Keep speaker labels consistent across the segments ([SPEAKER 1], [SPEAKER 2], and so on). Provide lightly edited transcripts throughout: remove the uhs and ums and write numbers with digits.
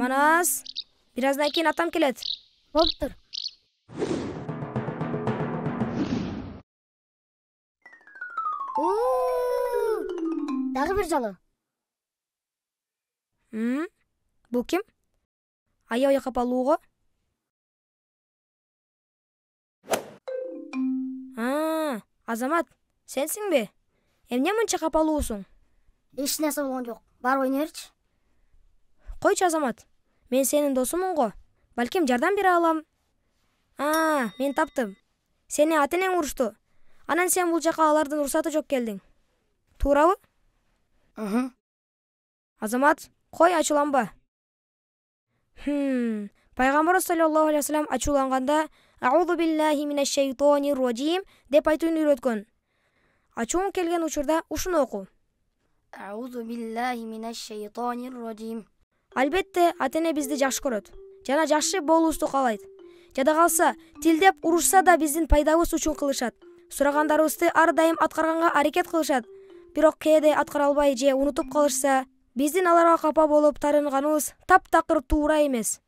[SPEAKER 1] Манас, бираздан кийин атам келет.
[SPEAKER 2] Болуптур. Дагы бир жолу.
[SPEAKER 1] Бул ким? Аябай капалууго. Азамат, сенсиңби? Эмне мынча капалуусуң?
[SPEAKER 2] Эч нерсе болгон жок. Барып ойнойбучу.
[SPEAKER 1] Койчу Азамат, мен сенин досумун го. Балким жардам бере алам. Мен таптым. Сени ата-энең урушту. Анан сен бул жака алардын уруксаты жок келдиң. Туурабы? Азамат, кой, ачууланба. Пайгамбарыбыз саллаллаху алейхи вассалам ачууланганда «Аузу биллахи минаш шайтонир раджим» деп айтууну үйрөткөн. Ачууң келген учурда ушуну оку.
[SPEAKER 2] Аузу биллахи минаш шайтонир раджим.
[SPEAKER 1] Албетте, ата-эне бизди жакшы көрөт жана жакшы болуубузду каалайт. Жада калса, тилдеп урушса да биздин пайдабыз үчүн кылышат. Сурагандарыбызды ар дайым аткарганга аракет кылышат. Бирок кээде аткара албай же унутуп калышса, биздин аларга капа болуп тарынганыбыз таптакыр туура эмес.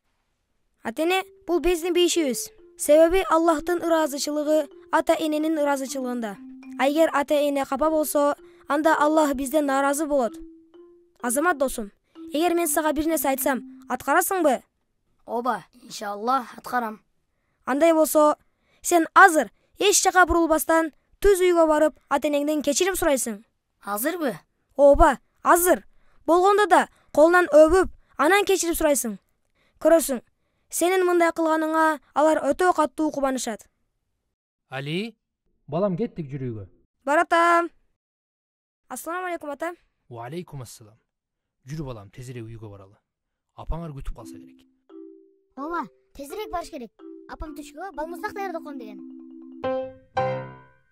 [SPEAKER 1] Ата-эне бул биздин бейишибиз. Себеби Аллахтын ыраазычылыгы ата-эненин ыраазычылыгында. Эгер ата-эне капа болсо, анда Аллах бизден нааразы болот. Азамат досум, эгер мен сага бир нерсе айтсам, аткарасыңбы?
[SPEAKER 2] Ооба, иншаллах аткарам.
[SPEAKER 1] Андай болсо, сен азыр эч жака бурулбастан түз үйгө барып ата-энеңден кечирим сурайсың.
[SPEAKER 2] Азырбы?
[SPEAKER 1] Ооба, азыр. Болгондо да колунан өбүп, анан кечирим сурайсың. Көрөсүң, сенин мындай кылганыңа алар өтө катуу кубанышат.
[SPEAKER 3] Али, балам, кеттик жүрүүгө.
[SPEAKER 1] Баратам. Ассаламу алейкум ата.
[SPEAKER 3] Ва алейкум ассалам. Жүрү балам, тезирээк үйгө баралы. Апаңар күтүп калса керек.
[SPEAKER 2] Ооба, тезирээк барыш керек. Апам түшкө балмуздак даярдап койгон деген.